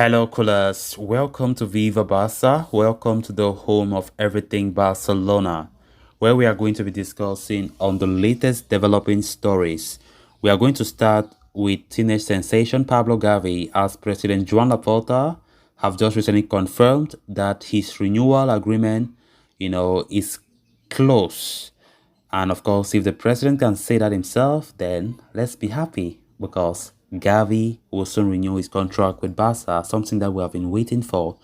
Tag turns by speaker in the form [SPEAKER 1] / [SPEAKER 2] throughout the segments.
[SPEAKER 1] Hello, coolers. Welcome to Viva Barca. Welcome to the home of everything Barcelona, where we are going to be discussing on the latest developing stories. We are going to start with teenage sensation Pablo Gavi, as President Joan Laporta have just recently confirmed that his renewal agreement, is close. And of course, if the president can say that himself, then let's be happy because Gavi will soon renew his contract with Barca, something that we have been waiting for.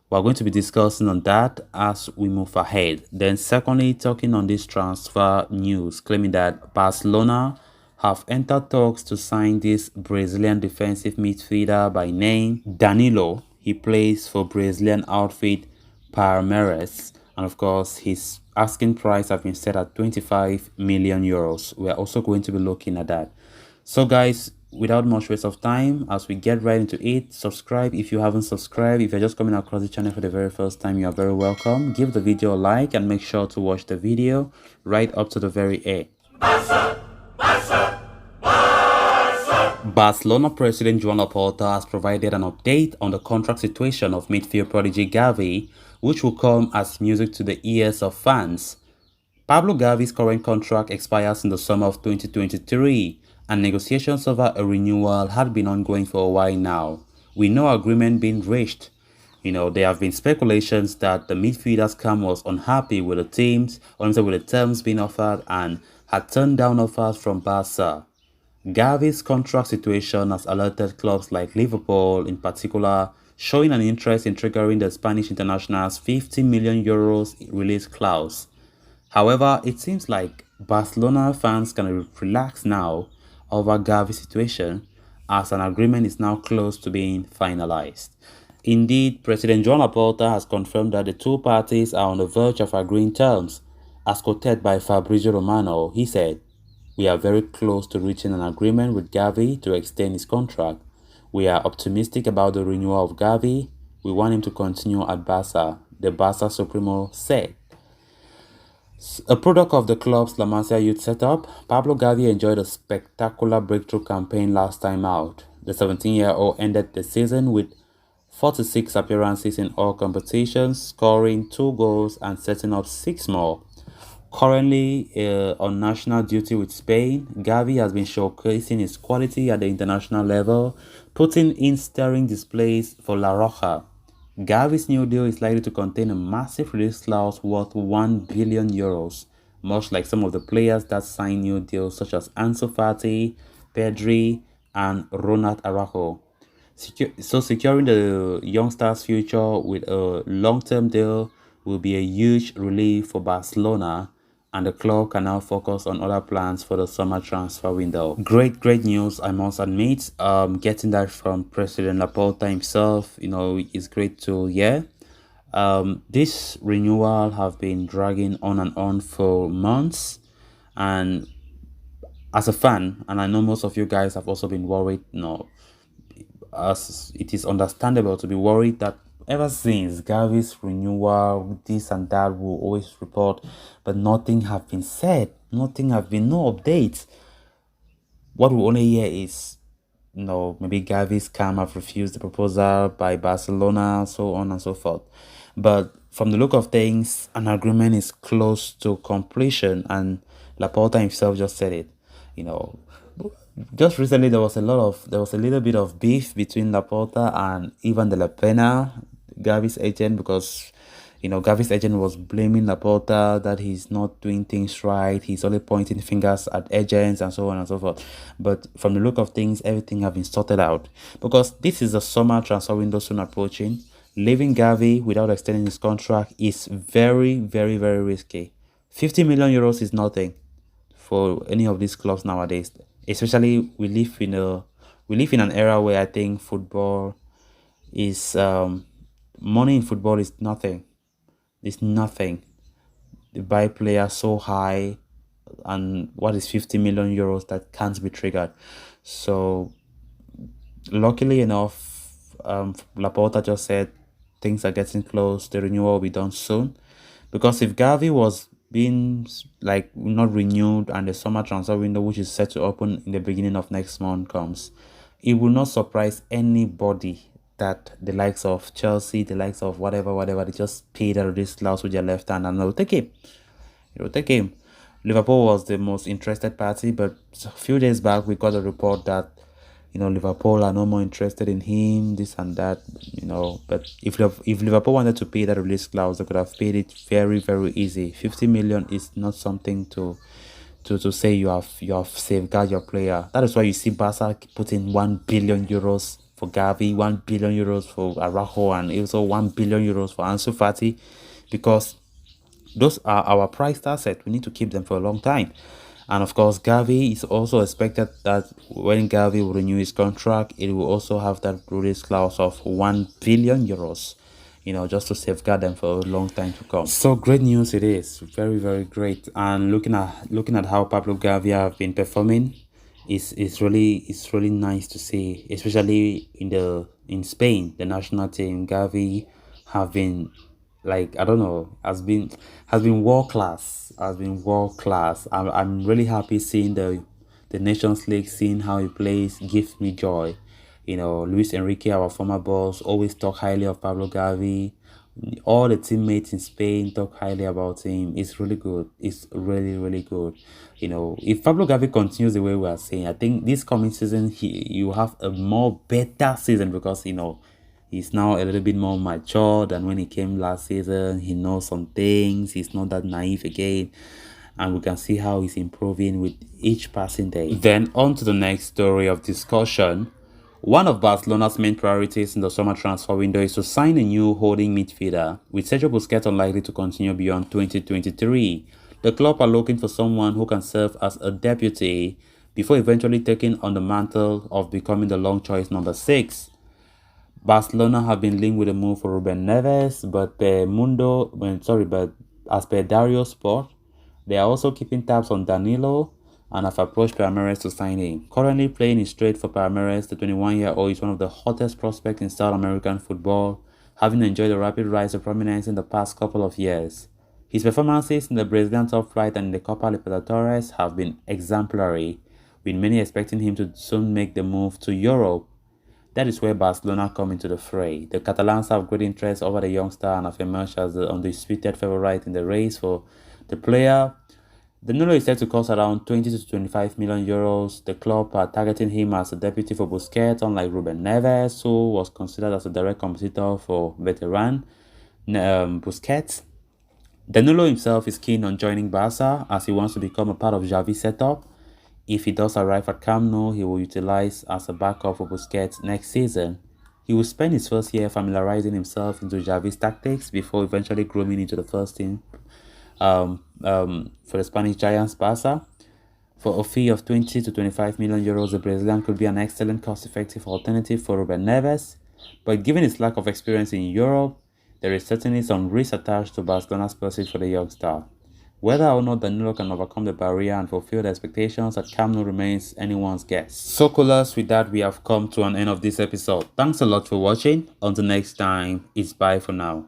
[SPEAKER 1] We're going to be discussing on that as we move ahead. Then secondly, talking on this transfer news, claiming that Barcelona have entered talks to sign this Brazilian defensive midfielder by name Danilo. He plays for Brazilian outfit Palmeiras, and of course his asking price has been set at 25 million euros. We are also going to be looking at that. So guys, without much waste of time, as we get right into it, subscribe if you haven't subscribed. If you're just coming across the channel for the very first time, you are very welcome. Give the video a like and make sure to watch the video right up to the very end. Barcelona president Joan Laporta has provided an update on the contract situation of midfield prodigy Gavi, which will come as music to the ears of fans. Pablo Gavi's current contract expires in the summer of 2023, and negotiations over a renewal had been ongoing for a while now, with no agreement being reached. There have been speculations that the midfielder's camp was unhappy with the terms being offered and had turned down offers from Barca. Gavi's contract situation has alerted clubs like Liverpool in particular, showing an interest in triggering the Spanish international's 50 million euros release clause. However, it seems like Barcelona fans can relax now over Gavi's situation, as an agreement is now close to being finalized. Indeed, President Joan Laporta has confirmed that the two parties are on the verge of agreeing terms. As quoted by Fabrizio Romano, he said, "We are very close to reaching an agreement with Gavi to extend his contract. We are optimistic about the renewal of Gavi. We want him to continue at Barca," the Barca Supremo said. A product of the club's La Masia youth setup, Pablo Gavi enjoyed a spectacular breakthrough campaign last time out. The 17-year-old ended the season with 46 appearances in all competitions, scoring 2 goals and setting up 6 more. Currently on national duty with Spain, Gavi has been showcasing his quality at the international level, putting in stirring displays for La Roja. Gavi's new deal is likely to contain a massive release clause worth 1 billion euros, much like some of the players that signed new deals such as Ansu Fati, Pedri, and Ronald Araujo. Securing the youngster's future with a long-term deal will be a huge relief for Barcelona, and the club can now focus on other plans for the summer transfer window. Great news, I must admit. Getting that from President Laporta himself, is great to hear. This renewal have been dragging on and on for months, and as a fan, and I know most of you guys have also been worried, as it is understandable to be worried that ever since Gavi's renewal, this and that will always report, but nothing have been said, no updates. What we only hear is, maybe Gavi's camp have refused the proposal by Barcelona, so on and so forth. But from the look of things, an agreement is close to completion, and Laporta himself just said it. Just recently there was a little bit of beef between Laporta and Ivan de la Pena, Gavi's agent, because Gavi's agent was blaming Laporta that he's not doing things right, he's only pointing fingers at agents and so on and so forth. But from the look of things, everything have been sorted out, because this is the summer transfer window soon approaching. Leaving Gavi without extending his contract is very risky. 50 million euros is nothing for any of these clubs nowadays. Especially we live in an era where I think football is money in football is nothing. It's nothing. They buy players so high, and what is 50 million euros that can't be triggered? So luckily enough, Laporta just said things are getting close. The renewal will be done soon, because if Gavi was being not renewed and the summer transfer window, which is set to open in the beginning of next month, comes, it will not surprise anybody that the likes of Chelsea, the likes of whatever, they just paid a release clause with their left hand and they'll take him. They'll take him. Liverpool was the most interested party, but a few days back we got a report that Liverpool are no more interested in him, this and that, But if Liverpool wanted to pay that release clause, they could have paid it very, very easy. 50 million is not something to say you have safeguard your player. That is why you see Barca putting 1 billion euros for Gavi, 1 billion euros for Araujo, and also 1 billion euros for Ansu Fati, because those are our priced asset. We need to keep them for a long time. And of course, Gavi is also expected that when Gavi will renew his contract, it will also have that release clause of 1 billion euros, just to safeguard them for a long time to come. So great news it is. Very, very great. And looking at how Pablo Gavi have been performing, it's really nice to see, especially in Spain, the national team. Gavi have been, like, I don't know, has been world class. I'm really happy seeing the Nations League, seeing how he plays gives me joy. Luis Enrique, our former boss, always talk highly of Pablo Gavi. All the teammates in Spain talk highly about him. It's really good. It's really, really good. If Pablo Gavi continues the way we are saying, I think this coming season you have a more better season, because he's now a little bit more mature than when he came last season. He knows some things. He's not that naive again. And we can see how he's improving with each passing day. Then on to the next story of discussion. One of Barcelona's main priorities in the summer transfer window is to sign a new holding midfielder, with Sergio Busquets unlikely to continue beyond 2023. The club are looking for someone who can serve as a deputy before eventually taking on the mantle of becoming the long choice number 6. Barcelona have been linked with a move for Ruben Neves, but as per Dario Sport, they are also keeping tabs on Danilo and have approached Palmeiras to sign him. Currently playing in straight for Palmeiras, the 21-year-old is one of the hottest prospects in South American football, having enjoyed a rapid rise to prominence in the past couple of years. His performances in the Brazilian top flight and in the Copa Libertadores have been exemplary, with many expecting him to soon make the move to Europe. That is where Barcelona come into the fray. The Catalans have great interest over the youngster and have emerged as the undisputed favorite in the race for the player. Danilo is set to cost around 20 to 25 million euros. The club are targeting him as a deputy for Busquets, unlike Ruben Neves, who was considered as a direct competitor for veteran Busquets. Danilo himself is keen on joining Barca as he wants to become a part of Xavi's setup. If he does arrive at Camp Nou, he will utilize as a backup for Busquets next season. He will spend his first year familiarizing himself into Xavi's tactics before eventually grooming into the first team for the Spanish Giants Barca. For a fee of 20 to 25 million euros, the Brazilian could be an excellent cost-effective alternative for Ruben Neves, but given his lack of experience in Europe, there is certainly some risk attached to Barcelona's pursuit for the young star. Whether or not Danilo can overcome the barrier and fulfill the expectations at Camp Nou remains anyone's guess. So coolers, with that we have come to an end of this episode. Thanks a lot for watching. Until next time, it's bye for now.